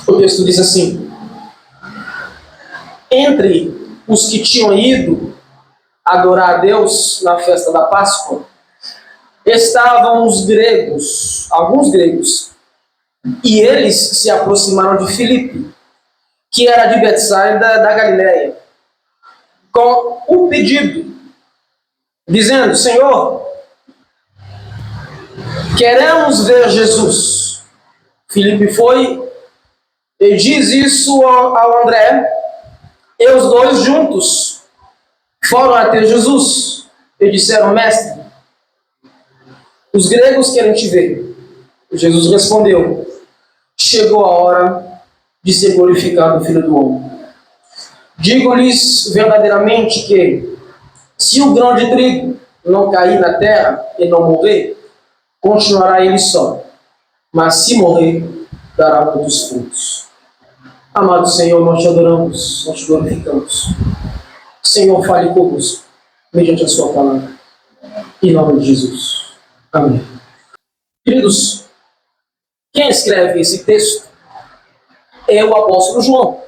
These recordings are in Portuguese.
O texto diz assim: entre os que tinham ido adorar a Deus na festa da Páscoa, estavam os gregos, alguns gregos, e eles se aproximaram de Filipe, que era de Betsaida da Galileia, com o pedido, dizendo: Senhor, queremos ver Jesus. Filipe foi e diz isso ao André, e os dois juntos foram até Jesus e disseram: Mestre, os gregos querem te ver. Jesus respondeu: chegou a hora de ser glorificado o Filho do Homem. Digo-lhes verdadeiramente que, se o grão de trigo não cair na terra e não morrer, continuará ele só, mas se morrer, dará muitos frutos. Amado Senhor, nós te adoramos, nós te glorificamos. Senhor, fale conosco, mediante a sua palavra. Em nome de Jesus. Amém. Queridos, quem escreve esse texto é o apóstolo João.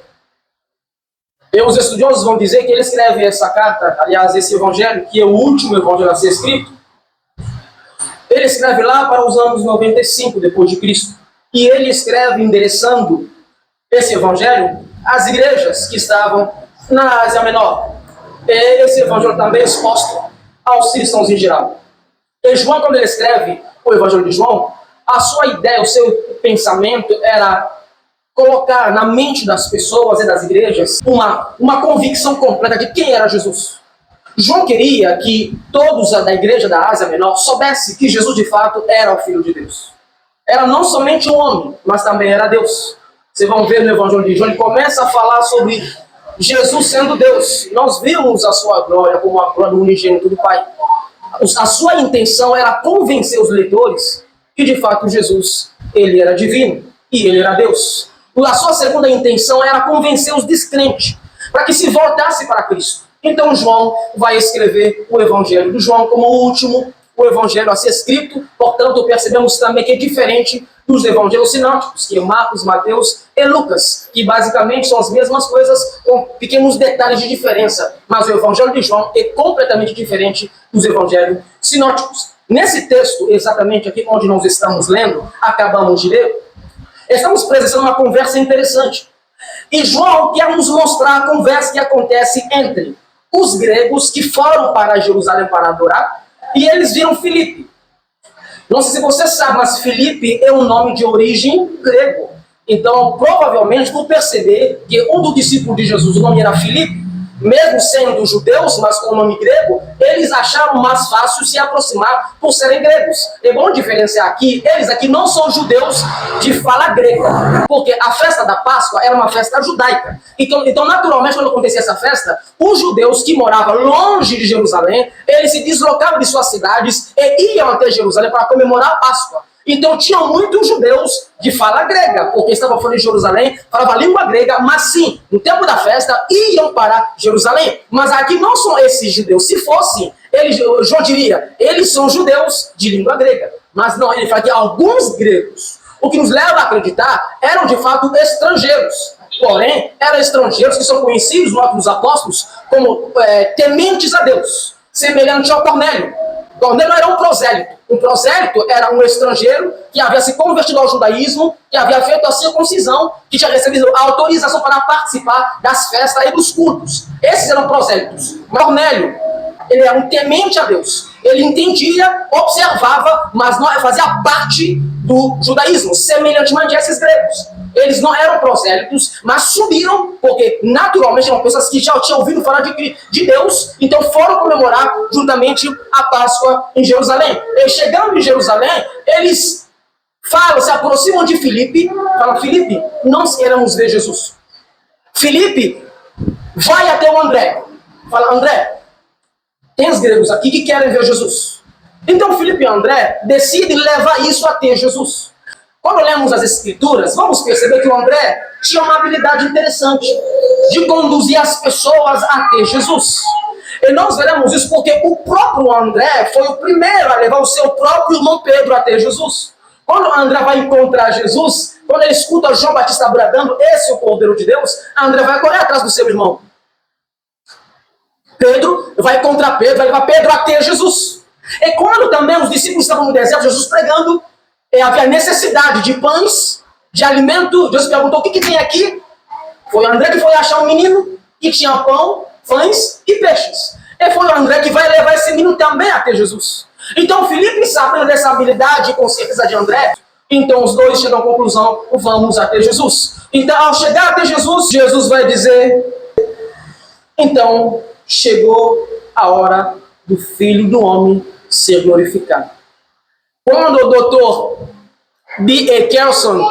E os estudiosos vão dizer que ele escreve essa carta, aliás, esse evangelho, que é o último evangelho a ser escrito, ele escreve lá para os anos 95 depois de Cristo. E ele escreve endereçando esse evangelho às igrejas que estavam na Ásia Menor. E esse evangelho também é exposto aos cristãos em geral. E João, quando ele escreve o evangelho de João, a sua ideia, o seu pensamento era colocar na mente das pessoas e das igrejas uma convicção completa de quem era Jesus. João queria que todos da igreja da Ásia Menor soubessem que Jesus de fato era o Filho de Deus. Era não somente um homem, mas também era Deus. Vocês vão ver no Evangelho de João, ele começa a falar sobre Jesus sendo Deus. Nós vimos a sua glória como a glória do unigênito do Pai. A sua intenção era convencer os leitores que de fato Jesus, ele era divino e ele era Deus. A sua segunda intenção era convencer os descrentes para que se voltasse para Cristo. Então João vai escrever o Evangelho de João como o último, o Evangelho a ser escrito. Portanto, percebemos também que é diferente dos Evangelhos sinóticos, que é Marcos, Mateus e Lucas, que basicamente são as mesmas coisas com pequenos detalhes de diferença. Mas o Evangelho de João é completamente diferente dos Evangelhos sinóticos. Nesse texto, exatamente aqui onde nós estamos lendo, acabamos de ler, estamos presenciando uma conversa interessante. E João quer nos mostrar a conversa que acontece entre os gregos que foram para Jerusalém para adorar, e eles viram Filipe. Não sei se você sabe, mas Filipe é um nome de origem grego. Então, provavelmente, por perceber que um dos discípulos de Jesus, o nome era Filipe, mesmo sendo judeus, mas com o nome grego, eles acharam mais fácil se aproximar por serem gregos. É bom diferenciar aqui, eles aqui não são judeus de fala grega, porque a festa da Páscoa era uma festa judaica. Então naturalmente, quando acontecia essa festa, os judeus que moravam longe de Jerusalém, eles se deslocavam de suas cidades e iam até Jerusalém para comemorar a Páscoa. Então tinham muitos judeus de fala grega, porque estavam fora de Jerusalém, falavam a língua grega, mas sim, no tempo da festa, iam para Jerusalém. Mas aqui não são esses judeus. Se fossem, João diria, eles são judeus de língua grega. Mas não, ele fala que alguns gregos, o que nos leva a acreditar, eram de fato estrangeiros. Porém, eram estrangeiros que são conhecidos no Atos dos Apóstolos como tementes a Deus, semelhante ao Cornélio. Cornélio era um prosélito. Um prosélito era um estrangeiro que havia se convertido ao judaísmo, que havia feito a circuncisão, que tinha recebido a autorização para participar das festas e dos cultos. Esses eram prosélitos. Cornélio, ele era um temente a Deus. Ele entendia, observava, mas não fazia parte do judaísmo, semelhantemente a esses gregos. Eles não eram prosélitos, mas subiram, porque naturalmente eram pessoas que já tinham ouvido falar de Deus, então foram comemorar juntamente a Páscoa em Jerusalém. E chegando em Jerusalém, eles se aproximam de Filipe, falam: Filipe, nós queremos ver Jesus. Filipe vai até o André, fala: André, tem os gregos aqui que querem ver Jesus. Então Filipe e André decidem levar isso até Jesus. Quando lemos as Escrituras, vamos perceber que o André tinha uma habilidade interessante de conduzir as pessoas até Jesus. E nós veremos isso porque o próprio André foi o primeiro a levar o seu próprio irmão Pedro até Jesus. Quando André vai encontrar Jesus, quando ele escuta João Batista bradando, esse é o Cordeiro de Deus, André vai correr atrás do seu irmão. Pedro vai encontrar Pedro, vai levar Pedro até Jesus. E quando também os discípulos estavam no deserto, Jesus pregando, havia necessidade de pães, de alimento. Jesus perguntou: o que tem aqui? Foi André que foi achar um menino que tinha pão, pães e peixes. E foi o André que vai levar esse menino também até Jesus. Então Filipe, sabendo dessa habilidade e com certeza de André, então os dois chegam à conclusão: vamos até Jesus. Então, ao chegar até Jesus, Jesus vai dizer: então chegou a hora do Filho do Homem ser glorificado. Quando o doutor B.E. Kelson,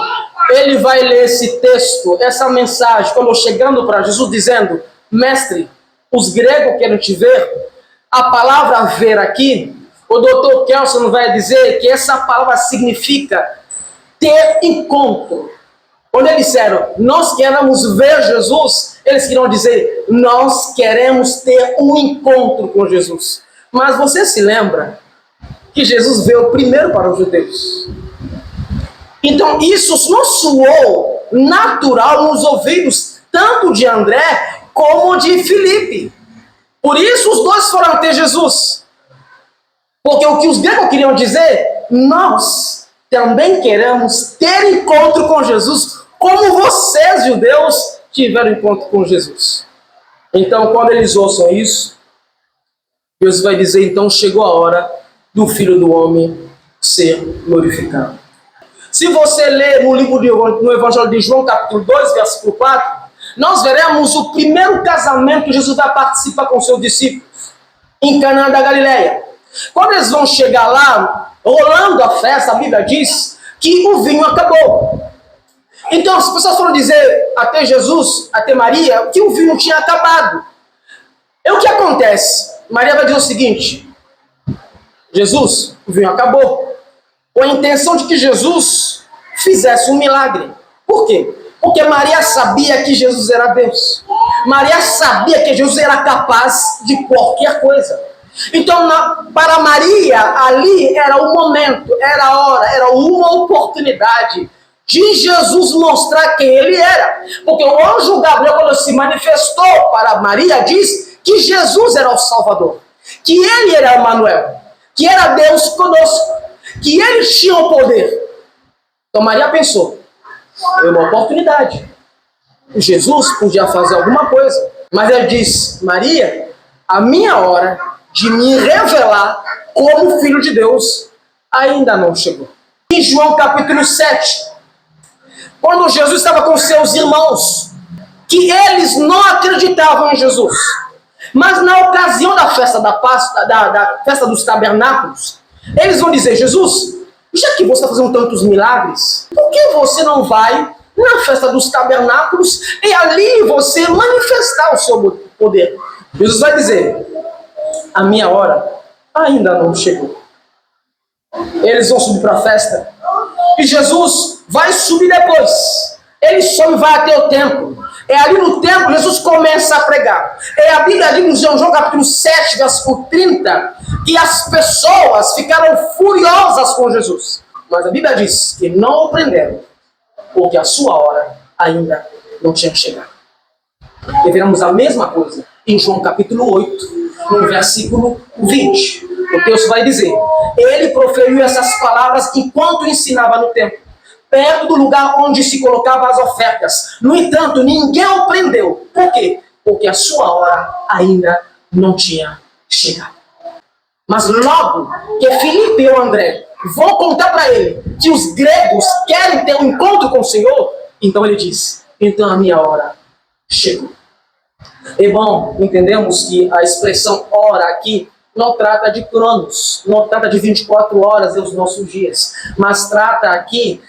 ele vai ler esse texto, essa mensagem, quando chegando para Jesus, dizendo: mestre, os gregos querem te ver. A palavra ver aqui, o doutor Kelson vai dizer que essa palavra significa ter encontro. Quando eles disseram: nós queremos ver Jesus, eles queriam dizer: nós queremos ter um encontro com Jesus. Mas você se lembra que Jesus veio primeiro para os judeus? Então isso não soou natural nos ouvidos tanto de André como de Filipe. Por isso os dois foram até Jesus. Porque o que os gregos queriam dizer: nós também queremos ter encontro com Jesus, como vocês, judeus, tiveram encontro com Jesus. Então, quando eles ouçam isso, Deus vai dizer: então chegou a hora do Filho do Homem ser glorificado. Se você ler no Evangelho de João, capítulo 2, versículo 4, nós veremos o primeiro casamento que Jesus vai participar com seus discípulos, em Canaã da Galileia. Quando eles vão chegar lá, rolando a festa, a Bíblia diz que o vinho acabou. Então as pessoas foram dizer até Jesus, até Maria, que o vinho tinha acabado. E o que acontece? Maria vai dizer o seguinte: Jesus, o vinho acabou. Com a intenção de que Jesus fizesse um milagre. Por quê? Porque Maria sabia que Jesus era Deus. Maria sabia que Jesus era capaz de qualquer coisa. Então, para Maria, ali era o momento, era a hora, era uma oportunidade de Jesus mostrar quem ele era. Porque o anjo Gabriel, quando se manifestou para Maria, diz que Jesus era o Salvador, que ele era Emmanuel, que era Deus conosco, que ele tinha o poder. Então Maria pensou: é uma oportunidade. Jesus podia fazer alguma coisa. Mas ele diz: Maria, a minha hora de me revelar como Filho de Deus ainda não chegou. Em João capítulo 7, quando Jesus estava com seus irmãos, que eles não acreditavam em Jesus, mas na ocasião da festa da Páscoa, da festa dos tabernáculos, eles vão dizer: Jesus, já que você está fazendo tantos milagres, por que você não vai na festa dos tabernáculos e ali você manifestar o seu poder? Jesus vai dizer: a minha hora ainda não chegou. Eles vão subir para a festa e Jesus vai subir depois. Ele sobe e vai até o templo. É ali no templo Jesus começa a pregar. A Bíblia diz em João capítulo 7, versículo 30, que as pessoas ficaram furiosas com Jesus. Mas a Bíblia diz que não o prenderam, porque a sua hora ainda não tinha chegado. E veremos a mesma coisa em João capítulo 8, no versículo 20. O texto vai dizer: ele proferiu essas palavras enquanto ensinava no templo, perto do lugar onde se colocavam as ofertas. No entanto, ninguém o prendeu. Por quê? Porque a sua hora ainda não tinha chegado. Mas logo que Filipe e o André vão contar para ele que os gregos querem ter um encontro com o Senhor, então ele diz: então a minha hora chegou. E bom, entendemos que a expressão hora aqui não trata de cronos, não trata de 24 horas dos nossos dias, mas trata aqui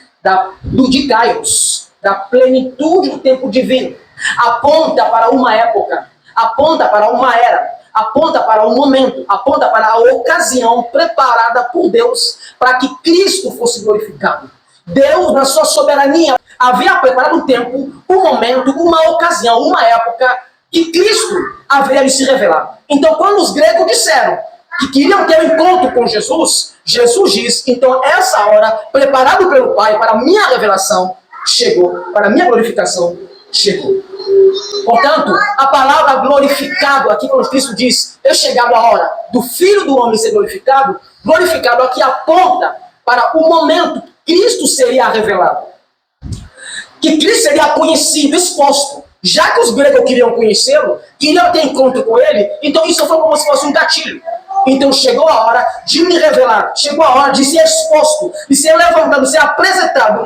de Kairos, da plenitude do tempo divino. Aponta para uma época, aponta para uma era, aponta para um momento, aponta para a ocasião preparada por Deus para que Cristo fosse glorificado. Deus, na sua soberania, havia preparado um tempo, um momento, uma ocasião, uma época que Cristo haveria de se revelar. Então, quando os gregos disseram que queriam ter um encontro com Jesus, Jesus diz, então essa hora, preparado pelo Pai para a minha revelação, chegou, para a minha glorificação, chegou. Portanto, a palavra glorificado, aqui quando Cristo diz, é chegado a hora do Filho do Homem ser glorificado, glorificado aqui aponta para o momento que Cristo seria revelado. Que Cristo seria conhecido, exposto. Já que os gregos queriam conhecê-lo, queriam ter encontro com ele, então isso foi como se fosse um gatilho. Então chegou a hora de me revelar, chegou a hora de ser exposto, de ser levantado, de ser apresentado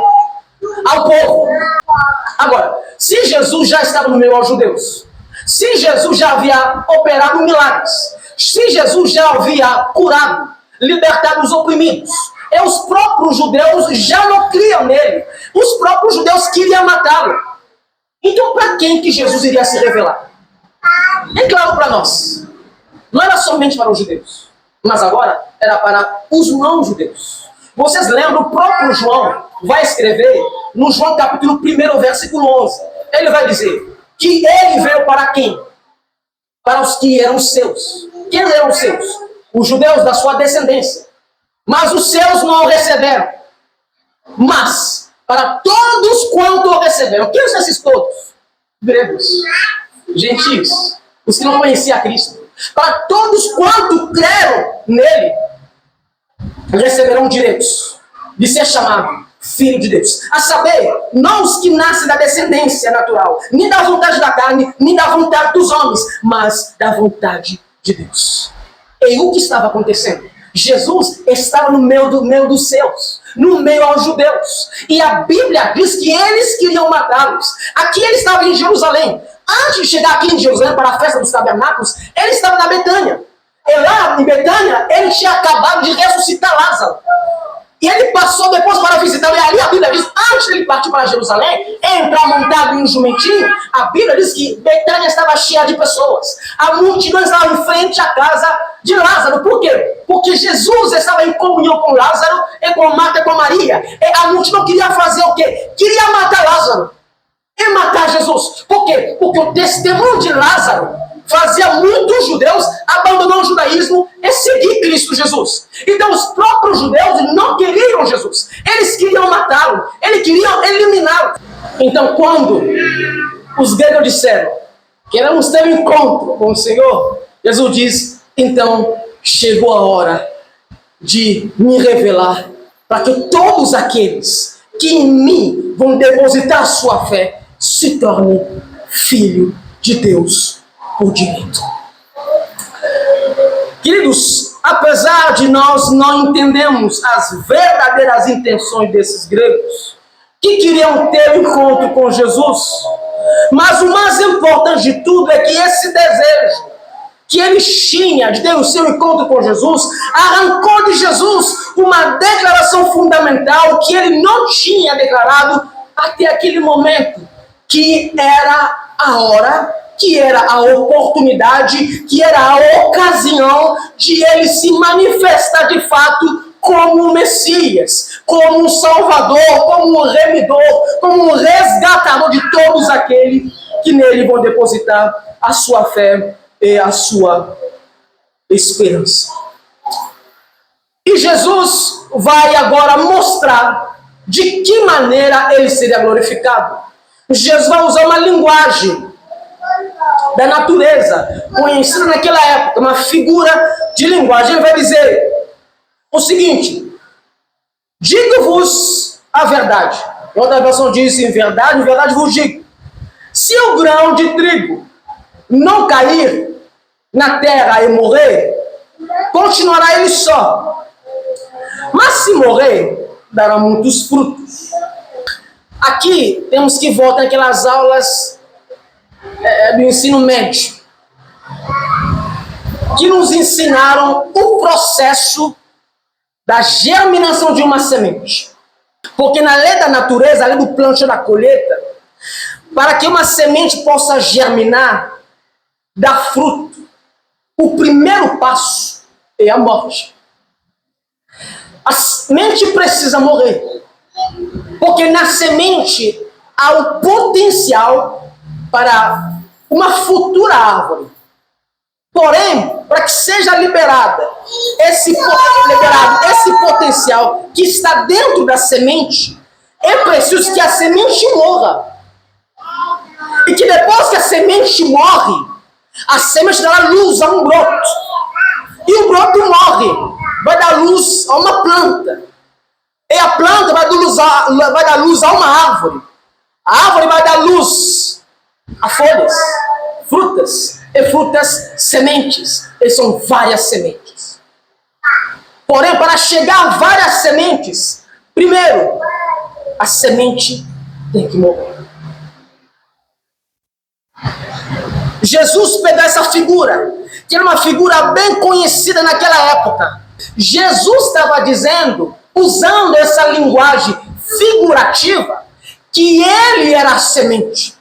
ao povo. Agora, se Jesus já estava no meio aos judeus, se Jesus já havia operado milagres, se Jesus já havia curado, libertado os oprimidos, os próprios judeus já não criam nele, os próprios judeus queriam matá-lo. Então, para quem que Jesus iria se revelar? É claro para nós. Não era somente para os judeus, mas agora era para os não-judeus. Vocês lembram, o próprio João vai escrever no João capítulo 1, versículo 11. Ele vai dizer que ele veio para quem? Para os que eram seus. Quem eram os seus? Os judeus da sua descendência. Mas os seus não o receberam. Mas para todos quanto o receberam. Quem são esses todos? Gregos, gentios, os que não conheciam a Cristo. Para todos quanto creram nele, receberão direitos de ser chamado filho de Deus. A saber, não os que nascem da descendência natural, nem da vontade da carne, nem da vontade dos homens, mas da vontade de Deus. E o que estava acontecendo? Jesus estava no meio dos seus, no meio aos judeus. E a Bíblia diz que eles queriam matá-los. Aqui ele estava em Jerusalém. Antes de chegar aqui em Jerusalém para a festa dos tabernáculos, ele estava na Betânia. E lá em Betânia, ele tinha acabado de ressuscitar Lázaro. E ele passou depois para visitá-lo. E ali a Bíblia diz, antes de ele partir para Jerusalém, entrar montado em um jumentinho, a Bíblia diz que Betânia estava cheia de pessoas. A multidão estava em frente à casa de Lázaro. Por quê? Porque Jesus estava em comunhão com Lázaro e com Marta e com Maria. E a multidão queria fazer o quê? Queria matar Lázaro e matar Jesus. Por quê? Porque o testemunho de Lázaro fazia muitos judeus abandonar o judaísmo e seguir Cristo Jesus. Então os próprios judeus não queriam Jesus. Eles queriam matá-lo. Eles queriam eliminá-lo. Então quando os gregos disseram, queremos ter um encontro com o Senhor, Jesus diz, então chegou a hora de me revelar para que todos aqueles que em mim vão depositar sua fé se tornem filho de Deus por direito. Queridos, apesar de nós não entendermos as verdadeiras intenções desses gregos, que queriam ter um encontro com Jesus, mas o mais importante de tudo é que esse desejo que eles tinham de ter o seu encontro com Jesus, arrancou de Jesus uma declaração fundamental que ele não tinha declarado até aquele momento, que era a hora, que era a oportunidade, que era a ocasião de ele se manifestar de fato como o Messias, como um Salvador, como um Remidor, como um resgatador de todos aqueles que nele vão depositar a sua fé e a sua esperança. E Jesus vai agora mostrar de que maneira ele seria glorificado. Jesus vai usar uma linguagem da natureza, conhecida naquela época, uma figura de linguagem. Ele vai dizer o seguinte: digo-vos a verdade. Outra versão diz, em verdade vos digo. Se o grão de trigo não cair na terra e morrer, continuará ele só. Mas se morrer, dará muitos frutos. Aqui temos que voltar àquelas aulas do ensino médio, que nos ensinaram o processo da germinação de uma semente. Porque na lei da natureza, a lei do plantio e da colheita, para que uma semente possa germinar, dar fruto, o primeiro passo é a morte. A semente precisa morrer, porque na semente há o potencial para uma futura árvore. Porém, para que seja liberado esse potencial que está dentro da semente, é preciso que a semente morra. E que depois que a semente morre, a semente dá luz a um broto. E o broto morre, vai dar luz a uma planta. E a planta vai dar luz a uma árvore. A árvore vai dar luz a folhas, frutas, e frutas sementes. E são várias sementes. Porém, para chegar a várias sementes, primeiro, a semente tem que morrer. Jesus pegou essa figura, que era uma figura bem conhecida naquela época. Jesus estava dizendo, usando essa linguagem figurativa, que ele era a semente.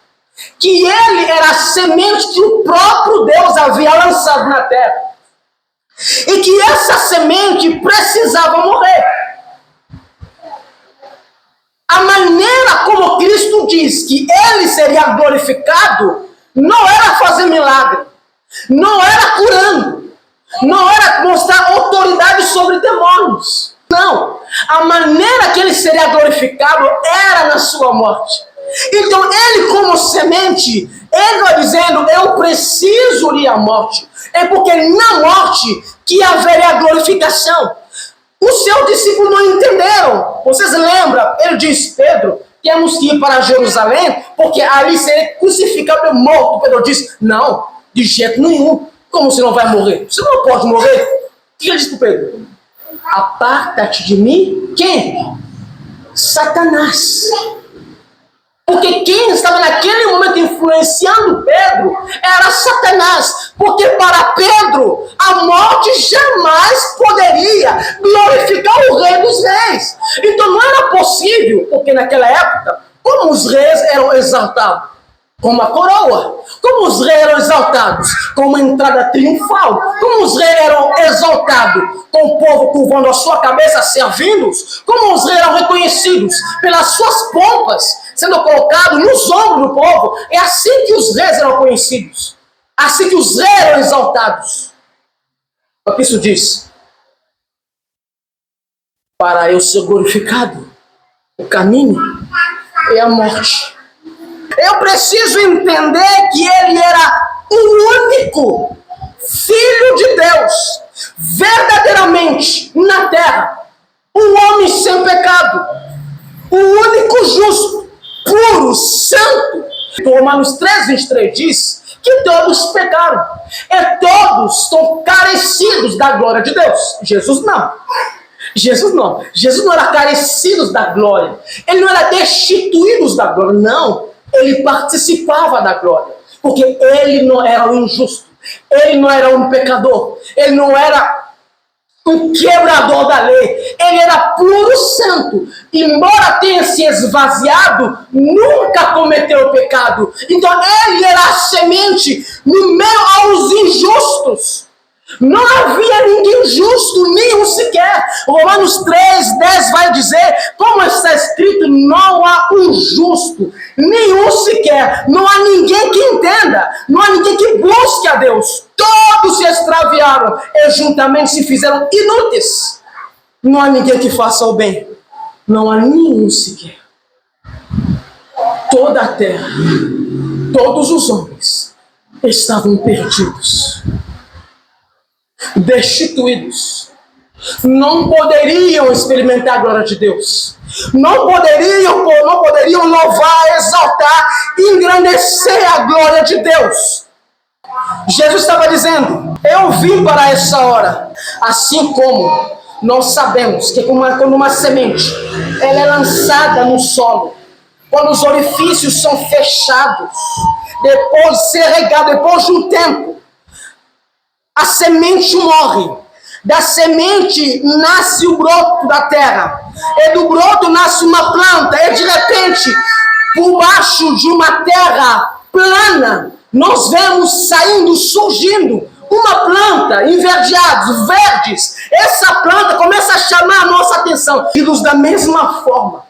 Que ele era a semente que o próprio Deus havia lançado na terra. E que essa semente precisava morrer. A maneira como Cristo diz que ele seria glorificado não era fazer milagre, não era curando, não era mostrar autoridade sobre demônios. Não, a maneira que ele seria glorificado era na sua morte. Então ele, como semente, ele vai dizendo, eu preciso ir à morte. É porque na morte que haveria glorificação. Os seus discípulos não entenderam. Vocês lembram? Ele diz, Pedro, temos que ir para Jerusalém, porque ali seria crucificado e morto. Pedro diz, não, de jeito nenhum. Como você não vai morrer? Você não pode morrer. O que ele disse para Pedro? Aparta-te de mim, quem? Satanás. Porque quem estava naquele momento influenciando Pedro era Satanás. Porque para Pedro, a morte jamais poderia glorificar o Rei dos Reis. Então não era possível, porque naquela época, como os reis eram exaltados? Com uma coroa. Como os reis eram exaltados? Com uma entrada triunfal. Como os reis eram exaltados? Com o povo curvando a sua cabeça, servindo-os. Como os reis eram reconhecidos pelas suas pompas, sendo colocados nos ombros do povo. É assim que os reis eram conhecidos. Assim que os reis eram exaltados. O que isso diz? Para eu ser glorificado, o caminho é a morte. Eu preciso entender que ele era o único Filho de Deus, verdadeiramente na terra, um homem sem pecado, o único justo, puro, santo. Romanos 3:23 diz que todos pecaram e todos estão carecidos da glória de Deus. Jesus não. Jesus não era carecido da glória. Ele não era destituído da glória, não. Ele participava da glória, porque ele não era um injusto, ele não era um pecador, ele não era um quebrador da lei, ele era puro santo, embora tenha se esvaziado, nunca cometeu pecado. Então ele era a semente no meio aos injustos. Não havia ninguém justo, nenhum sequer. Romanos 3:10 vai dizer, como está escrito, não há um justo, nenhum sequer. Não há ninguém que entenda, não há ninguém que busque a Deus. Todos se extraviaram e juntamente se fizeram inúteis. Não há ninguém que faça o bem, não há nenhum sequer. Toda a terra, todos os homens estavam perdidos, destituídos, não poderiam experimentar a glória de Deus, não poderiam louvar, exaltar, engrandecer a glória de Deus. Jesus estava dizendo, eu vim para essa hora, assim como nós sabemos que quando uma semente ela é lançada no solo, quando os orifícios são fechados, depois de ser regado, depois de um tempo, a semente morre. Da semente nasce o broto da terra. E do broto nasce uma planta. E de repente, por baixo de uma terra plana, nós vemos saindo, surgindo uma planta, enverdeados, verdes. Essa planta começa a chamar a nossa atenção. E da mesma forma,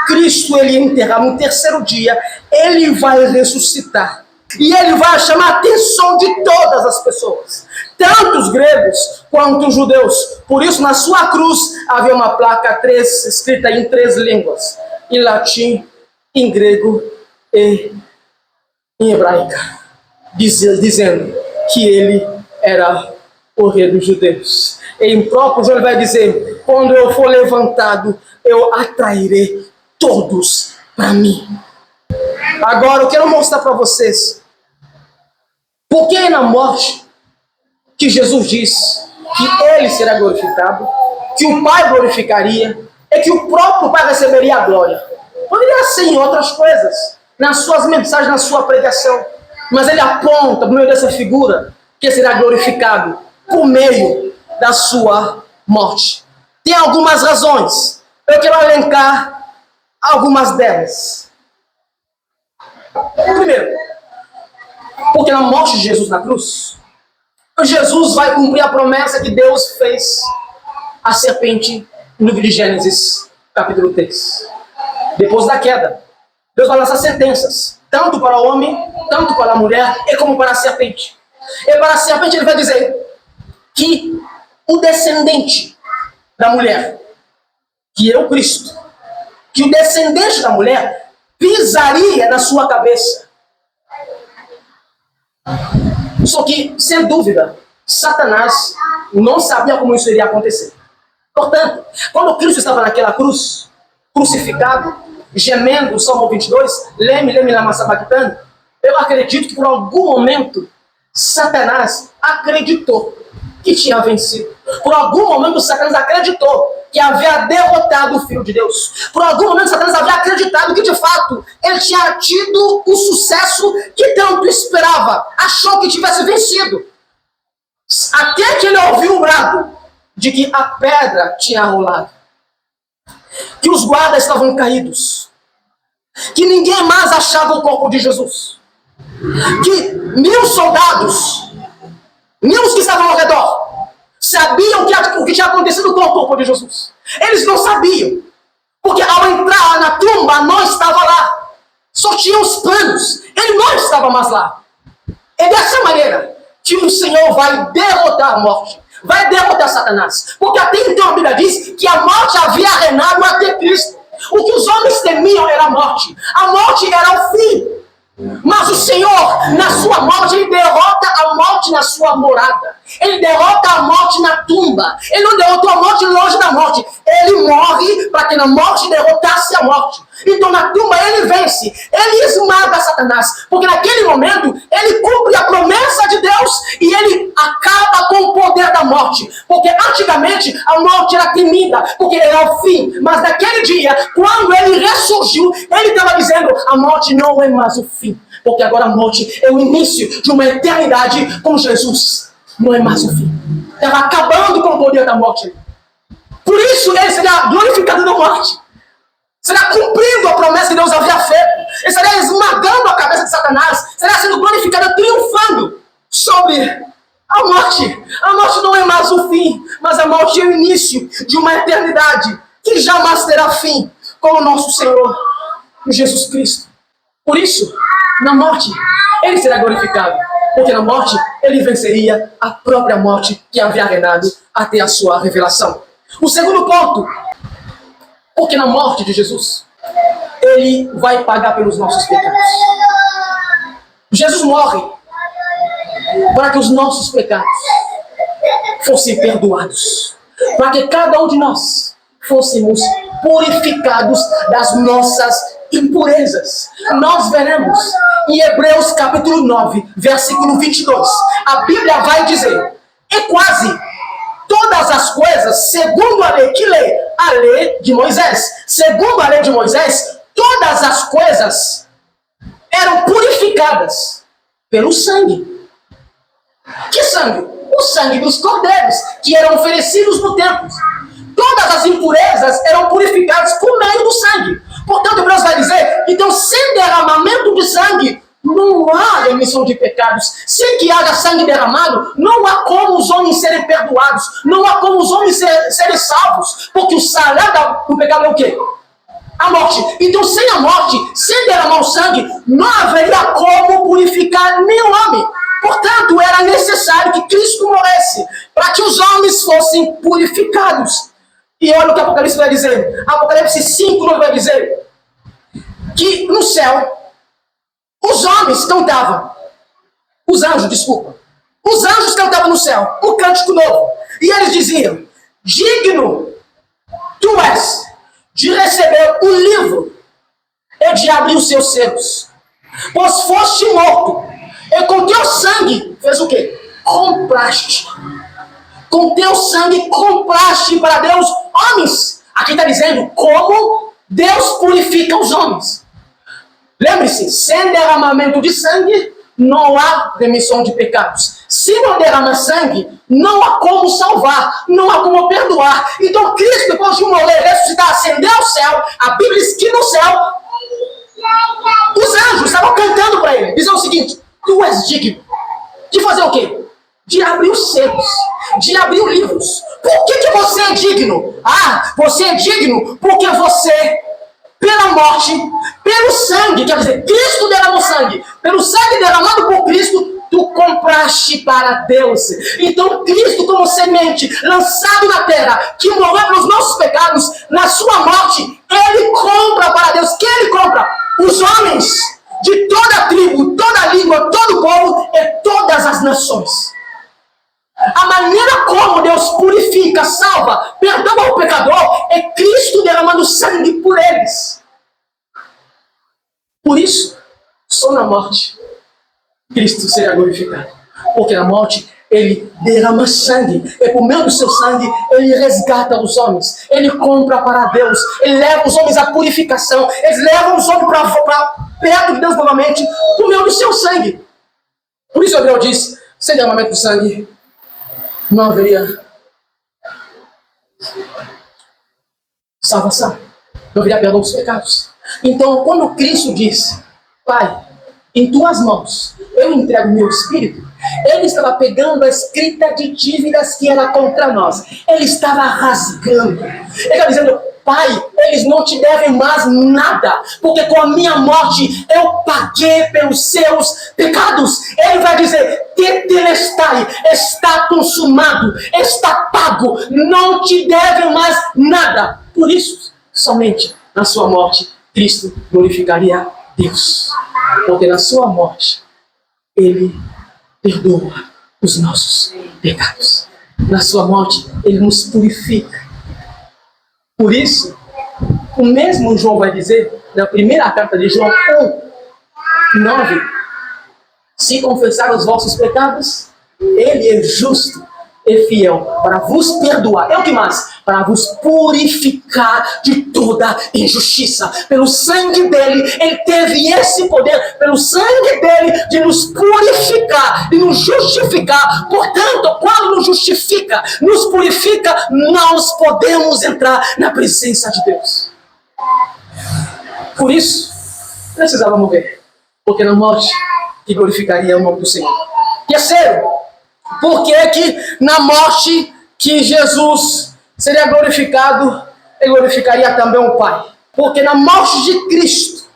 Cristo, ele enterrar no terceiro dia, ele vai ressuscitar. E ele vai chamar a atenção de todas as pessoas, tanto os gregos quanto os judeus. Por isso, na sua cruz havia uma placa escrita em 3 línguas: em latim, em grego e em hebraica, dizendo que ele era o rei dos judeus. E em próprio João ele vai dizer: quando eu for levantado, eu atrairei todos para mim. Agora eu quero mostrar para vocês por que na morte que Jesus diz que ele será glorificado, que o Pai glorificaria e que o próprio Pai receberia a glória. Poderia ser em outras coisas, nas suas mensagens, na sua pregação, mas ele aponta por meio dessa figura que será glorificado por meio da sua morte. Tem algumas razões, eu quero elencar algumas delas. Primeiro, porque na morte de Jesus na cruz, Jesus vai cumprir a promessa que Deus fez à serpente no livro de Gênesis, capítulo 3. Depois da queda, Deus vai lançar sentenças, tanto para o homem, tanto para a mulher, e como para a serpente. E para a serpente ele vai dizer que o descendente da mulher, que é o Cristo, que o descendente da mulher pisaria na sua cabeça. Só que, sem dúvida, Satanás não sabia como isso iria acontecer. Portanto, quando Cristo estava naquela cruz, crucificado, gemendo, o Salmo 22, leme, lama sabachthani, eu acredito que por algum momento Satanás acreditou que tinha vencido. Por algum momento Satanás acreditou que havia derrotado o Filho de Deus. Por algum momento Satanás havia acreditado que de fato ele tinha tido o sucesso que tanto esperava. Achou que tivesse vencido. Até que ele ouviu o brado de que a pedra tinha rolado, que os guardas estavam caídos, que ninguém mais achava o corpo de Jesus, que 1000 soldados, 1000 que estavam ao redor, sabiam o que tinha acontecido com o corpo de Jesus. Eles não sabiam, porque ao entrar na tumba não estava lá, só tinha os panos, ele não estava mais lá. É dessa maneira que o Senhor vai derrotar a morte, vai derrotar Satanás, porque até então a Bíblia diz que a morte havia reinado até Cristo. O que os homens temiam era a morte era o fim. Mas o Senhor, na sua morte, ele derrota a morte na sua morada. Ele derrota a morte na tumba. Ele não derrotou a morte longe da morte. Ele morre para que na morte derrotasse a morte. Então na tumba ele vence. Ele esmaga Satanás. Porque naquele momento ele cumpre a promessa de Deus e ele acaba com o poder da morte. Porque antigamente a morte era temida, porque era o fim. Mas naquele dia, quando ele ressurgiu, ele estava dizendo: a morte não é mais o fim. Porque agora a morte é o início de uma eternidade com Jesus. Não é mais o fim. Estava acabando com o poder da morte. Por isso ele será glorificado na morte. Será cumprindo a promessa que Deus havia feito. Ele será esmagando a cabeça de Satanás. Será sendo glorificado, triunfando sobre a morte. A morte não é mais o fim, mas a morte é o início de uma eternidade que jamais terá fim, com o nosso Senhor Jesus Cristo. Por isso, na morte, ele será glorificado. Porque na morte, ele venceria a própria morte que havia reinado até a sua revelação. O segundo ponto, porque na morte de Jesus, ele vai pagar pelos nossos pecados. Jesus morre para que os nossos pecados fossem perdoados. Para que cada um de nós fôssemos purificados das nossas impurezas. Nós veremos em Hebreus capítulo 9, versículo 22. A Bíblia vai dizer: e quase todas as coisas, segundo a lei, que lei? A lei de Moisés. Segundo a lei de Moisés, todas as coisas eram purificadas pelo sangue. Que sangue? O sangue dos cordeiros, que eram oferecidos no templo. Todas as impurezas eram purificadas por meio do sangue. Portanto, Deus vai dizer: então, sem derramamento de sangue, não há remissão de pecados. Sem que haja sangue derramado, não há como os homens serem perdoados. Não há como os homens serem salvos. Porque o salário do pecado é o quê? A morte. Então, sem a morte, sem derramar o sangue, não haveria como purificar nenhum homem. Portanto, era necessário que Cristo morresse para que os homens fossem purificados. E olha o que Apocalipse vai dizer. Apocalipse 5 vai dizer que no céu os homens cantavam. Os anjos cantavam no céu um cântico novo. E eles diziam: digno tu és de receber o livro e de abrir os seus selos. Pois foste morto, e com teu sangue fez o quê? Compraste. Com teu sangue compraste para Deus homens. Aqui está dizendo como Deus purifica os homens. Lembre-se, sem derramamento de sangue, não há remissão de pecados. Se não derramar sangue, não há como salvar, não há como perdoar. Então Cristo, depois de morrer, ressuscitar, ascender ao céu, a Bíblia diz que no céu, os anjos estavam cantando para ele, dizendo o seguinte: tu és digno de fazer o quê? De abrir os selos, de abrir os livros. Por que você é digno? Ah, você é digno porque você, pela morte, pelo sangue, quer dizer, Cristo derramou sangue, pelo sangue derramado por Cristo, tu compraste para Deus. Então Cristo, como semente, lançado na terra, que morreu pelos nossos pecados, na sua morte, ele compra para Deus. Quem ele compra? Os homens de toda a tribo, toda a língua, todo o povo e todas as nações. A maneira como Deus purifica, salva, perdoa o pecador é Cristo derramando sangue por eles. Por isso, só na morte Cristo será glorificado. Porque na morte ele derrama sangue. E por meio do seu sangue ele resgata os homens. Ele compra para Deus. Ele leva os homens à purificação. Ele leva os homens para perto de Deus novamente por meio do seu sangue. Por isso Gabriel diz: sem derramamento de sangue não haveria salvação, não haveria perdão dos pecados. Então, quando Cristo diz: Pai, em tuas mãos eu entrego meu espírito, ele estava pegando a escrita de dívidas que era contra nós. Ele estava rasgando. Ele estava dizendo: Pai, eles não te devem mais nada, porque com a minha morte eu paguei pelos seus pecados. Ele vai dizer: tetelestai, está consumado, está pago, não te devem mais nada. Por isso, somente na sua morte, Cristo glorificaria Deus, porque na sua morte, ele perdoa os nossos pecados. Na sua morte, ele nos purifica. Por isso, o mesmo João vai dizer, na primeira carta de João 1:9, se confessar os vossos pecados, ele é justo e fiel para vos perdoar. É o que mais? Para vos purificar de toda injustiça. Pelo sangue dele, ele teve esse poder, pelo sangue dele, de nos purificar, de nos justificar. Portanto, quando nos justifica, nos purifica, nós podemos entrar na presença de Deus. Por isso, precisava morrer, porque na morte que glorificaria o nome do Senhor. Terceiro, por que na morte que Jesus seria glorificado, ele glorificaria também o Pai? Porque na morte de Cristo,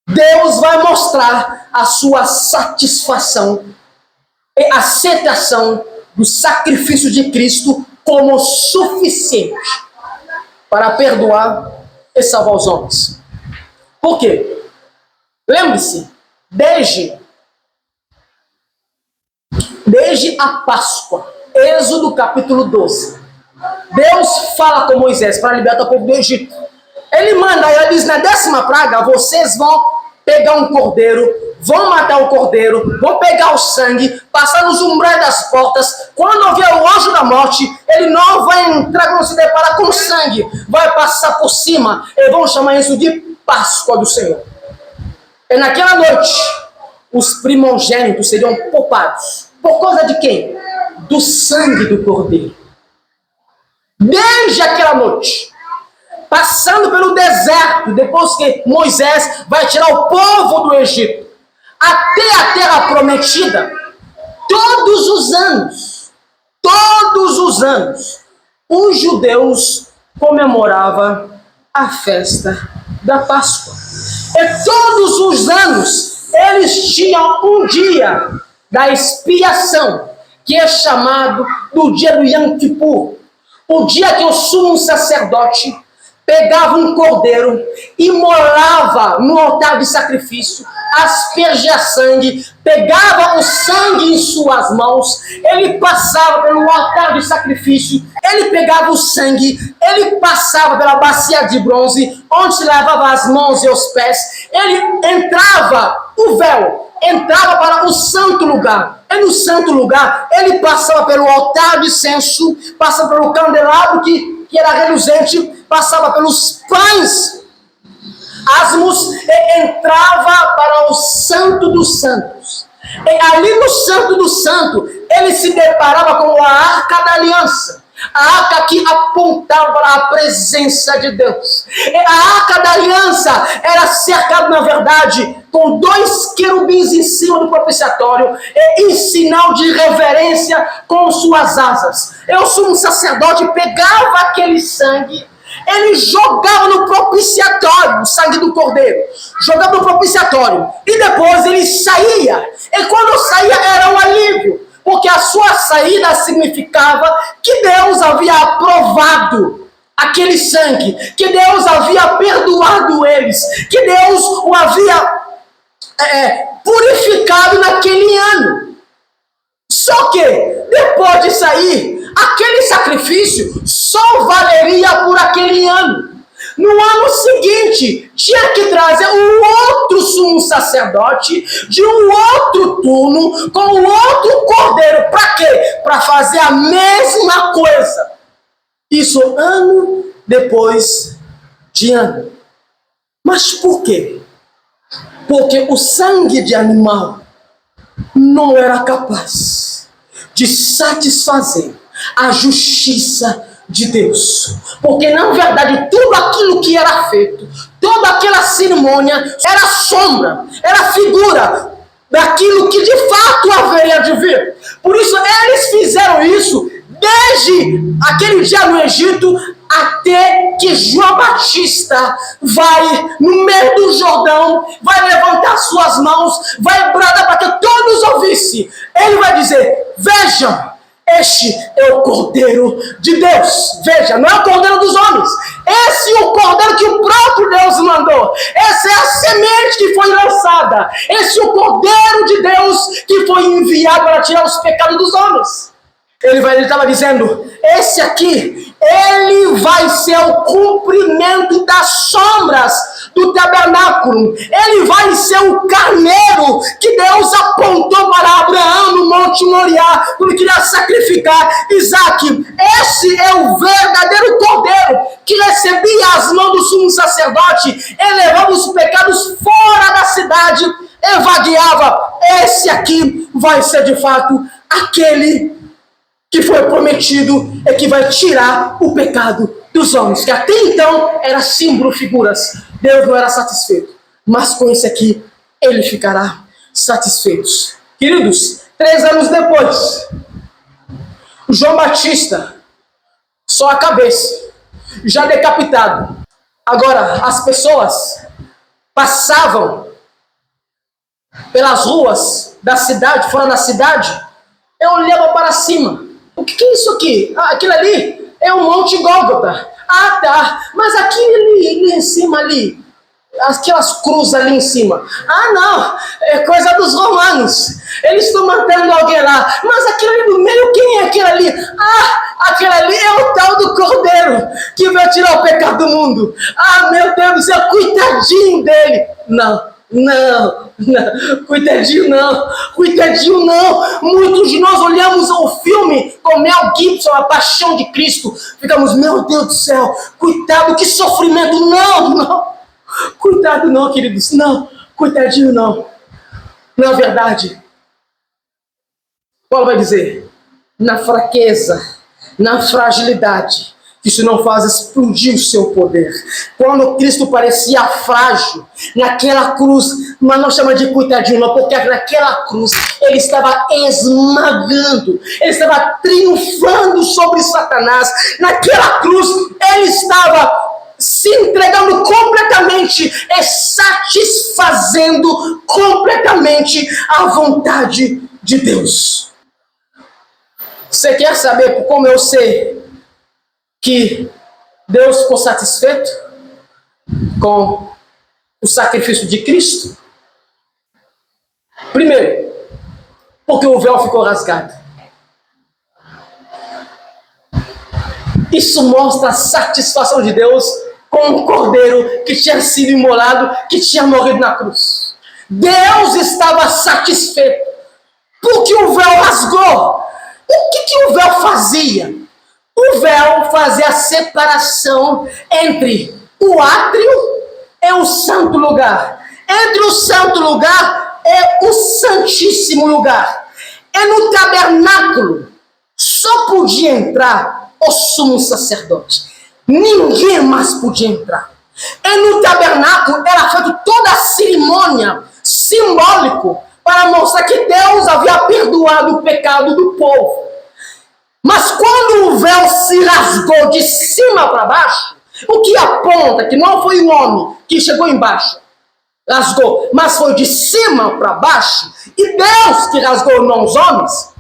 Deus vai mostrar a sua satisfação e aceitação do sacrifício de Cristo como suficiente para perdoar e salvar os homens. Por quê? Lembre-se, desde a Páscoa, Êxodo capítulo 12, Deus fala com Moisés para libertar o povo do Egito. Ele manda, ele diz: na 10ª praga, vocês vão pegar um cordeiro, vão matar o cordeiro, vão pegar o sangue, passar nos umbrais das portas. Quando vier o anjo da morte, ele não vai entrar quando se depara com o sangue, vai passar por cima. Eles vão chamar isso de Páscoa do Senhor. E naquela noite, os primogênitos seriam poupados. Por causa de quem? Do sangue do cordeiro. Desde aquela noite, passando pelo deserto, depois que Moisés vai tirar o povo do Egito, até a terra prometida, todos os anos, os judeus comemoravam a festa da Páscoa. E todos os anos, eles tinham um dia da expiação, que é chamado do dia do Yom Kippur, o dia que o sumo sacerdote pegava um cordeiro, imolava no altar de sacrifício, aspergia sangue, pegava o sangue em suas mãos, ele passava pelo altar de sacrifício, ele pegava o sangue, ele passava pela bacia de bronze, onde se lavava as mãos e os pés, ele entrava, o véu, entrava para o santo lugar. E no santo lugar, ele passava pelo altar de incenso, passava pelo candelabro que era reluzente, passava pelos pães asmos e entrava para o Santo dos Santos. E ali no Santo do Santo, ele se deparava com a Arca da Aliança. A arca que apontava para a presença de Deus. E a Arca da Aliança era cercada, na verdade, com 2 querubins em cima do propiciatório, e em sinal de reverência com suas asas. E o sumo sacerdote pegava aquele sangue, ele jogava no propiciatório, o sangue do cordeiro, jogava no propiciatório, e depois ele saía. E quando saía era um alívio, porque a sua saída significava que Deus havia aprovado aquele sangue, que Deus havia perdoado eles, que Deus o havia purificado naquele ano. Só que, depois de sair, aquele sacrifício só valeria por aquele ano. No ano seguinte, tinha que trazer um outro sumo sacerdote de um outro turno, com um outro cordeiro. Para quê? Para fazer a mesma coisa. Isso ano depois de ano. Mas por quê? Porque o sangue de animal não era capaz de satisfazer a justiça de Deus, porque na verdade tudo aquilo que era feito, toda aquela cerimônia era sombra, era figura daquilo que de fato haveria de vir. Por isso eles fizeram isso desde aquele dia no Egito até que João Batista vai no meio do Jordão, vai levantar suas mãos, vai bradar para que todos ouvissem. Ele vai dizer: vejam, este é o Cordeiro de Deus. Veja, não é o Cordeiro dos homens. Esse é o Cordeiro que o próprio Deus mandou. Essa é a semente que foi lançada. Esse é o Cordeiro de Deus que foi enviado para tirar os pecados dos homens. Ele estava dizendo: esse aqui, ele vai ser o cumprimento das sombras do tabernáculo. Ele vai ser o carneiro que Deus apontou para Abraão no Monte Moriá, quando ele queria sacrificar Isaac. Esse é o verdadeiro cordeiro que recebia as mãos do sumo sacerdote e levava os pecados fora da cidade e vagueava. Esse aqui vai ser de fato aquele que foi prometido e que vai tirar o pecado dos homens, que até então era símbolo, figuras. Deus não era satisfeito, mas com esse aqui ele ficará satisfeito. Queridos, 3 anos depois, João Batista, só a cabeça, já decapitado. Agora, as pessoas passavam pelas ruas da cidade, fora da cidade, e olhavam para cima. O que é isso aqui? Ah, aquilo ali é o Monte Gólgota. Ah, tá. Mas aquilo ali em cima ali, aquelas cruzes ali em cima. Ah, não. É coisa dos romanos. Eles estão matando alguém lá. Mas aquilo ali no meio, quem é aquele ali? Ah, aquele ali é o tal do Cordeiro que vai tirar o pecado do mundo. Ah, meu Deus do céu, coitadinho dele. Não. Não, coitadinho não. Muitos de nós olhamos o filme com Mel Gibson, A Paixão de Cristo, ficamos: meu Deus do céu, coitado, que sofrimento. Não, coitado não, queridos, não, coitadinho não. Na verdade, Paulo vai dizer: na fraqueza, na fragilidade, isso não faz explodir o seu poder. Quando Cristo parecia frágil, naquela cruz, mas não chama de coitadinho não, porque naquela cruz ele estava esmagando, ele estava triunfando sobre Satanás. Naquela cruz ele estava se entregando completamente e satisfazendo completamente a vontade de Deus. Você quer saber como eu sei que Deus ficou satisfeito com o sacrifício de Cristo? Primeiro, porque o véu ficou rasgado. Isso mostra a satisfação de Deus com um cordeiro que tinha sido imolado, que tinha morrido na cruz. Deus estava satisfeito porque o véu rasgou. O que o véu fazia? O véu fazia a separação entre o átrio e o santo lugar. Entre o santo lugar e o santíssimo lugar. E no tabernáculo só podia entrar o sumo sacerdote. Ninguém mais podia entrar. E no tabernáculo era feita toda a cerimônia simbólica para mostrar que Deus havia perdoado o pecado do povo. Mas quando o véu se rasgou de cima para baixo, o que aponta que não foi o homem que chegou embaixo, rasgou, mas foi de cima para baixo, e Deus que rasgou, não os homens,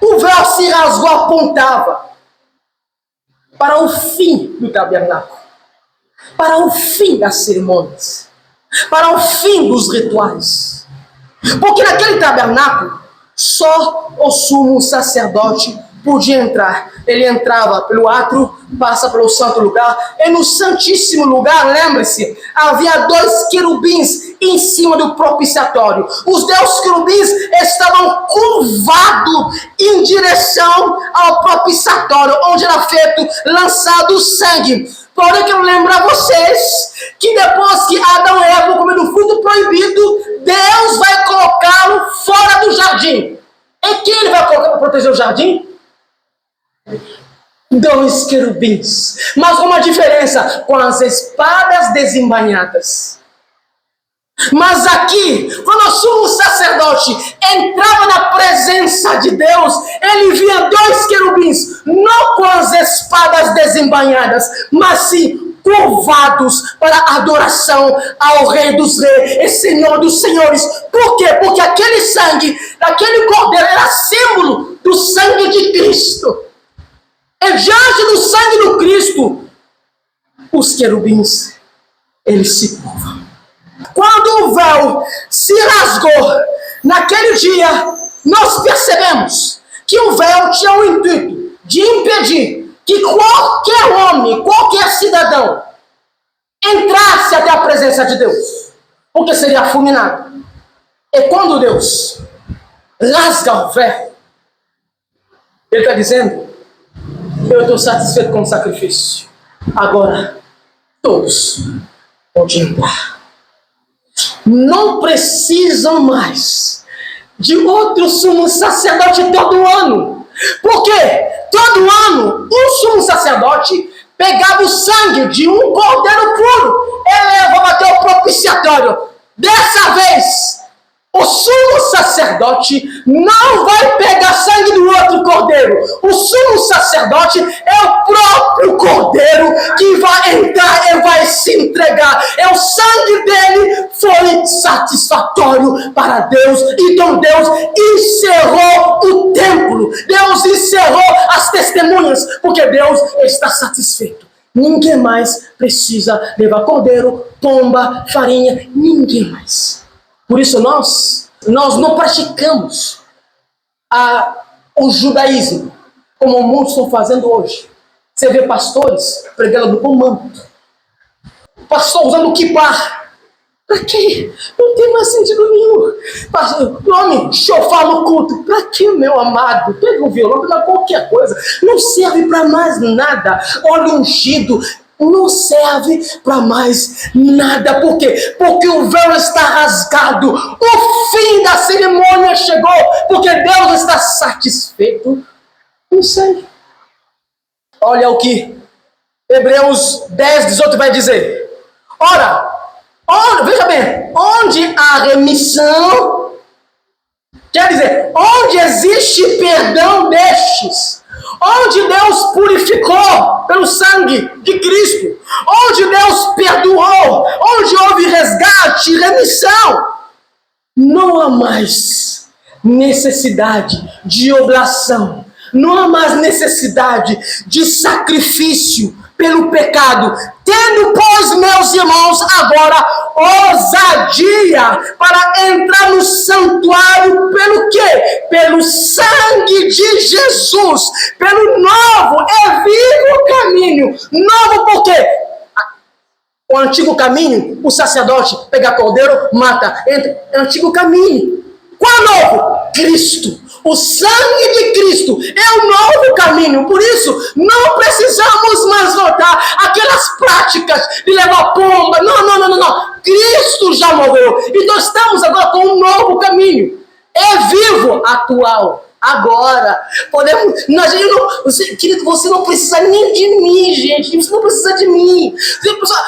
o véu se rasgou, apontava para o fim do tabernáculo, para o fim das cerimônias, para o fim dos rituais. Porque naquele tabernáculo, só o sumo sacerdote podia entrar. Ele entrava pelo átrio, passa pelo santo lugar, e no santíssimo lugar, lembre-se, havia 2 querubins em cima do propiciatório. Os 2 querubins estavam curvados em direção ao propiciatório, onde era feito, lançado o sangue. Porém, eu quero lembrar a vocês que depois que Adão e Eva comeram do fruto proibido, Deus vai colocá-lo fora do jardim. E quem ele vai colocar para proteger o jardim? 2 querubins, mas com uma diferença, com as espadas desembainhadas. Mas aqui, quando o sumo sacerdote entrava na presença de Deus, ele via 2 querubins, não com as espadas desembainhadas, mas sim curvados para a adoração ao Rei dos Reis e Senhor dos Senhores. Por quê? Porque aquele sangue, aquele cordeiro era símbolo do sangue de Cristo. E diante do sangue do Cristo, os querubins, eles se curvam. Quando o véu se rasgou, naquele dia, nós percebemos que o véu tinha o intuito de impedir que qualquer homem, qualquer cidadão, entrasse até a presença de Deus, porque seria fulminado. E quando Deus rasga o véu, Ele está dizendo: eu estou satisfeito com o sacrifício. Agora, todos podem entrar. Não precisam mais de outro sumo sacerdote todo ano. Porque todo ano o sumo sacerdote pegava o sangue de um cordeiro puro e levava até o propiciatório. Dessa vez, o sumo sacerdote não vai pegar sangue do outro cordeiro. O sumo sacerdote é o próprio cordeiro que vai entrar e vai se entregar. E o sangue dele foi satisfatório para Deus. Então Deus encerrou o templo. Deus encerrou as testemunhas, porque Deus está satisfeito. Ninguém mais precisa levar cordeiro, pomba, farinha, ninguém mais. Por isso nós não praticamos o judaísmo como muitos estão fazendo hoje. Você vê pastores pregando no manto, pastor usando o kippah. Para quê? Não tem mais sentido nenhum. Pastor, homem, chofar no culto. Para quê, meu amado? Pega o violão, pega qualquer coisa. Não serve para mais nada. Óleo ungido não serve para mais nada. Por quê? Porque o véu está rasgado. O fim da cerimônia chegou. Porque Deus está satisfeito. Não sei. Olha o que Hebreus 10, 18 vai dizer. Ora, veja bem, onde há remissão, quer dizer, onde existe perdão destes, onde Deus purificou pelo sangue de Cristo, onde Deus perdoou, onde houve resgate e remissão, não há mais necessidade de oblação, não há mais necessidade de sacrifício pelo pecado, tendo, pois, meus irmãos, agora ousadia para entrar no santuário, pelo quê? Pelo sangue de Jesus, pelo novo e vivo caminho. Novo por quê? O antigo caminho, o sacerdote pega cordeiro, mata, entra, é o antigo caminho. Qual é o novo? Cristo. O sangue de Cristo é o novo caminho. Por isso, não precisamos mais voltar àquelas práticas de levar pomba. Não. Cristo já morreu. Então estamos agora com um novo caminho. É vivo, atual. Agora, podemos. Querido, você não precisa nem de mim, gente. Você não precisa de mim.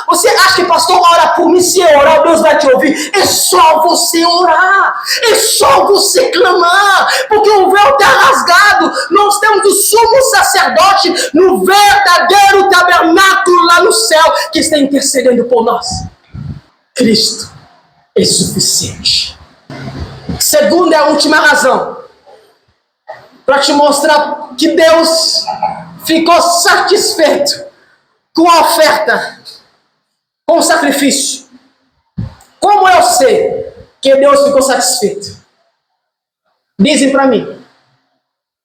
Você acha que pastor ora por mim? Se eu orar, Deus vai te ouvir. É só você orar. É só você clamar. Porque o véu está rasgado. Nós temos o sumo sacerdote no verdadeiro tabernáculo lá no céu, que está intercedendo por nós. Cristo é suficiente. Segunda e a última razão, para te mostrar que Deus ficou satisfeito com a oferta, com o sacrifício. Como eu sei que Deus ficou satisfeito? Dizem para mim,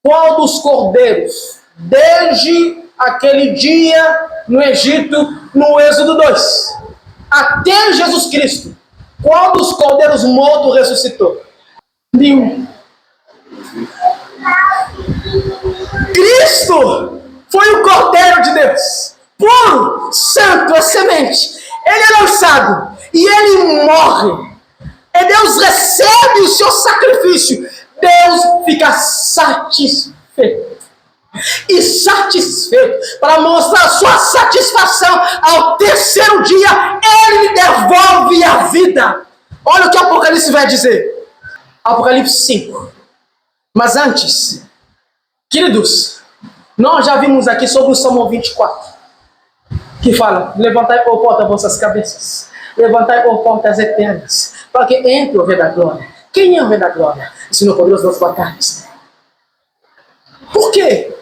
qual dos cordeiros, desde aquele dia no Egito, no Êxodo 2, até Jesus Cristo, qual dos cordeiros mortos ressuscitou? Nenhum. Cristo foi o Cordeiro de Deus, puro, santo, a semente. Ele é lançado e ele morre. E Deus recebe o seu sacrifício. Deus fica satisfeito. E satisfeito, para mostrar a sua satisfação, ao terceiro dia, ele lhe devolve a vida. Olha o que Apocalipse vai dizer. Apocalipse 5. Mas antes, queridos, nós já vimos aqui sobre o Salmo 24, que fala: levantai por porta vossas cabeças, levantai por portas eternas, para que entre o Rei da Glória. Quem é o Rei da Glória? O Senhor poderoso das batalhas. Por quê?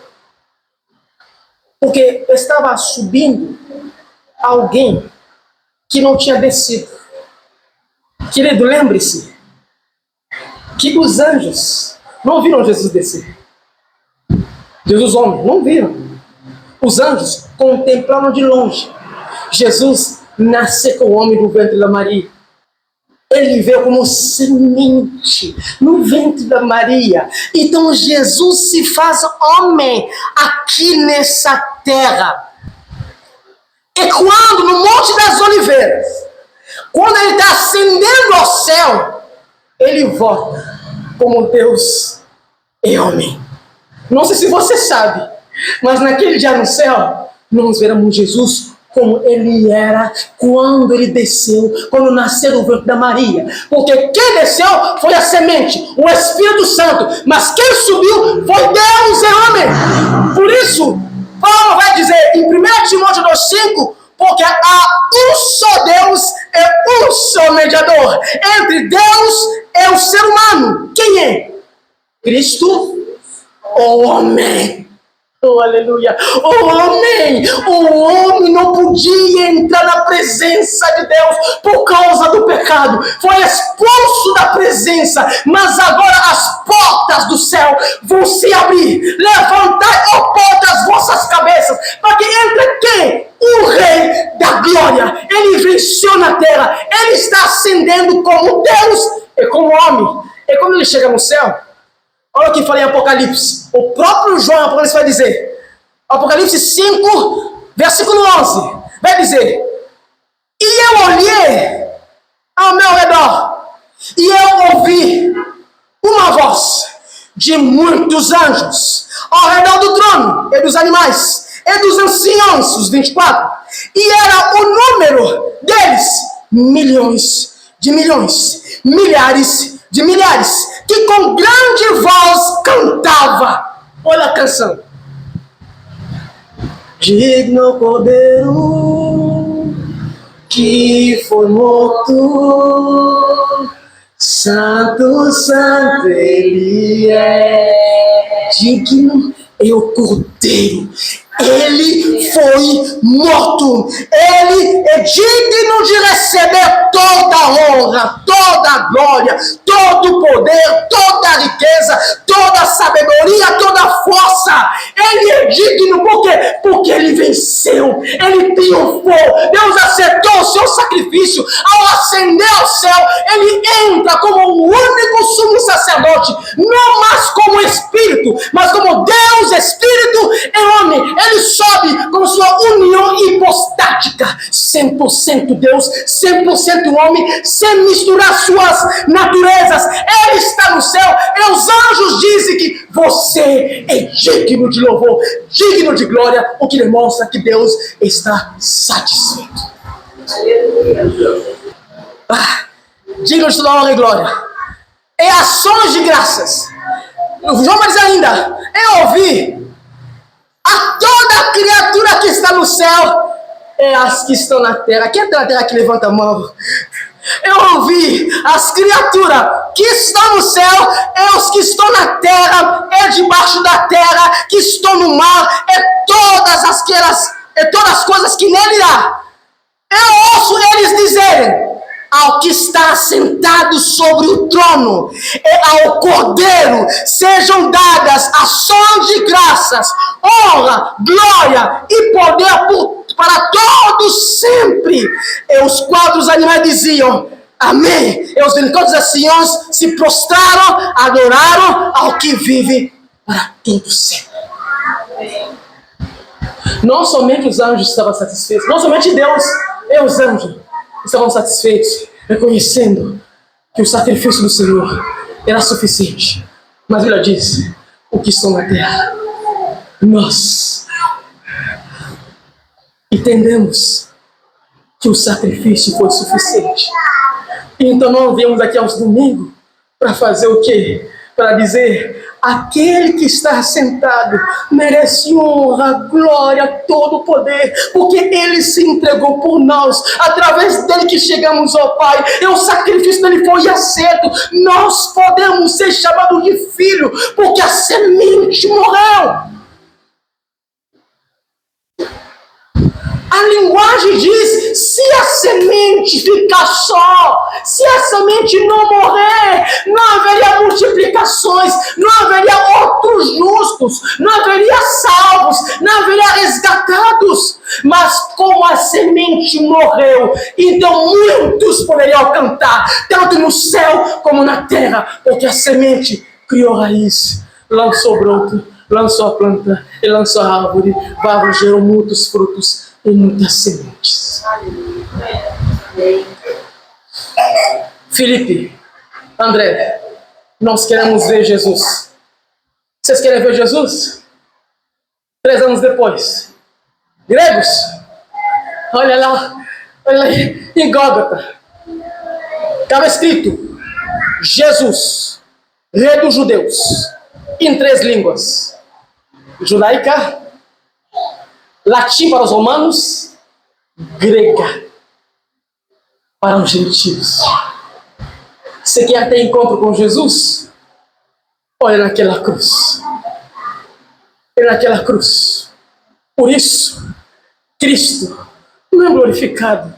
Porque estava subindo alguém que não tinha descido. Querido, lembre-se que os anjos não viram Jesus descer. Jesus, homem, não viram. Os anjos contemplaram de longe Jesus nascer com o homem do ventre da Maria. Ele veio como semente no ventre da Maria. Então Jesus se faz homem aqui nessa terra. E quando no Monte das Oliveiras, quando ele está ascendendo ao céu, ele volta como Deus e homem. Não sei se você sabe, mas naquele dia no céu, nós veremos Jesus como ele era quando ele desceu, quando nasceu do ventre da Maria. Porque quem desceu foi a semente, o Espírito Santo. Mas quem subiu foi Deus e homem. Por isso, Paulo vai dizer em 1 Timóteo 2,5, porque há um só Deus e um só mediador entre Deus e o ser humano. Quem é? Cristo, o homem. Oh, aleluia. O homem não podia entrar na presença de Deus por causa do pecado. Foi expulso da presença. Mas agora as portas do céu vão se abrir. Levantai, ó portas, as vossas cabeças, para que entre quem? O Rei da Glória. Ele venceu na terra. Ele está ascendendo como Deus e como homem. E quando ele chega no céu, olha o que fala em Apocalipse. O próprio João Apocalipse vai dizer, Apocalipse 5, versículo 11, vai dizer: e eu olhei ao meu redor, e eu ouvi uma voz de muitos anjos ao redor do trono, e dos animais, e dos anciãos, os 24, e era o número deles, milhões de milhões, milhares de milhares, que com grande voz cantava. Olha a canção. Digno Cordeiro que foi morto, santo, santo ele é. Digno é o Cordeiro. Ele foi morto. Ele é digno de receber toda a honra, toda a glória, todo o poder, toda a riqueza, toda a sabedoria, toda a força. Ele é digno porque ele venceu, ele triunfou. Deus aceitou o seu sacrifício. Ao ascender ao céu, ele entra como o único sumo sacerdote, não mais como Espírito, mas como Deus, Espírito e homem. Ele sobe com sua união hipostática, 100% Deus, 100% homem, sem misturar suas naturezas. Ele está no céu e os anjos dizem que você é digno de louvor, digno de glória, o que demonstra que Deus está satisfeito. Digno de toda honra e glória. É ações de graças. João vai dizer ainda, eu ouvi a toda a criatura que está no céu e as que estão na terra. Quem está na terra que levanta a mão? Eu ouvi as criaturas que estão no céu e os que estão na terra e debaixo da terra, que estão no mar e todas as coisas que nele há. Eu ouço eles dizerem: ao que está sentado sobre o trono e ao Cordeiro sejam dadas ações de graças, honra, glória e poder para todos sempre. E os quatro animais diziam: amém. E os velicontes anciãos se prostraram, adoraram ao que vive para todo sempre. Não somente os anjos estavam satisfeitos, não somente Deus e os anjos estavam satisfeitos, reconhecendo que o sacrifício do Senhor era suficiente. Mas a Bíblia diz: o que estão na terra, nós entendemos que o sacrifício foi suficiente. Então não viemos aqui aos domingos para fazer o quê? Para dizer: aquele que está sentado merece honra, glória, todo o poder, porque ele se entregou por nós, através dele que chegamos ao Pai, e o sacrifício dele foi aceito. Nós podemos ser chamados de filho, porque a semente morreu. A linguagem diz: se a semente ficar só, se a semente não morrer, não haveria multiplicações, não haveria outros justos, não haveria salvos, não haveria resgatados. Mas como a semente morreu, então muitos poderiam cantar, tanto no céu como na terra, porque a semente criou raiz, lançou broto, lançou a planta e lançou a árvore. A árvore gerou muitos frutos e muitas sementes. Felipe, André, nós queremos ver Jesus. Vocês querem ver Jesus? 3 anos depois. Gregos, olha lá em Gólgota, estava escrito: Jesus, Rei dos Judeus, em 3 línguas: judaica, latim para os romanos, grega para os gentios. Você quer ter encontro com Jesus? Olha naquela cruz. Olha naquela cruz. Por isso, Cristo não é glorificado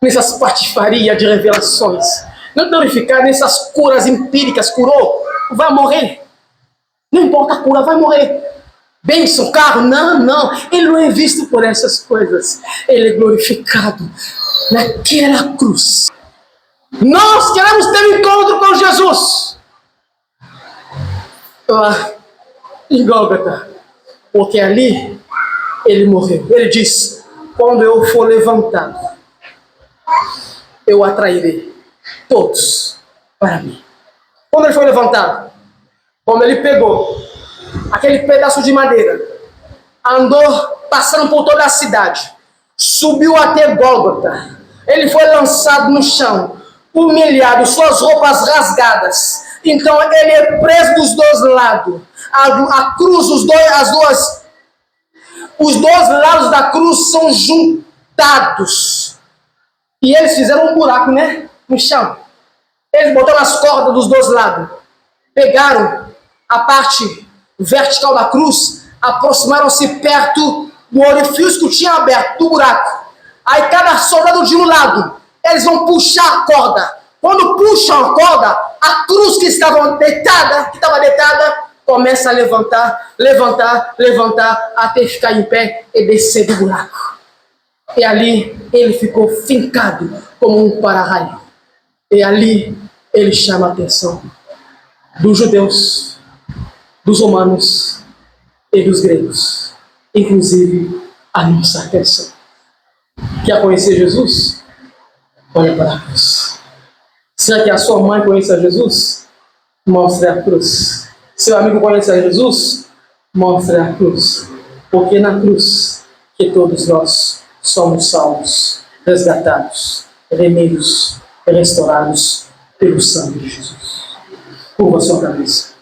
nessas patifarias de revelações. Não é glorificado nessas curas empíricas. Curou, vai morrer. Não importa a cura, vai morrer. Bênção, carro, não. Ele não é visto por essas coisas. Ele é glorificado naquela cruz. Nós queremos ter um encontro com Jesus lá em Gólgota, porque ali ele morreu. Ele diz: quando eu for levantado, eu atrairei todos para mim. Quando ele foi levantado, quando ele pegou aquele pedaço de madeira, andou passando por toda a cidade, subiu até Gólgota, ele foi lançado no chão, humilhado, suas roupas rasgadas. Então ele é preso dos 2 lados, a cruz, os dois lados da cruz são juntados. E eles fizeram um buraco, né? No chão. Eles botaram as cordas dos dois lados. Pegaram a parte vertical da cruz, aproximaram-se perto do orifício que tinha aberto, do buraco. Aí cada soldado de um lado, eles vão puxar a corda. Quando puxam a corda, a cruz que estava deitada, começa a levantar, até ficar em pé e descer do buraco. E ali ele ficou fincado como um para-raio. E ali ele chama a atenção dos judeus, dos romanos e dos gregos. Inclusive a nossa atenção. Quer conhecer Jesus? Olha para a cruz. Será que a sua mãe conhece a Jesus? Mostre a cruz. Seu amigo conhece a Jesus? Mostre a cruz. Porque na cruz que todos nós somos salvos, resgatados, remidos, restaurados pelo sangue de Jesus. Curva a sua cabeça.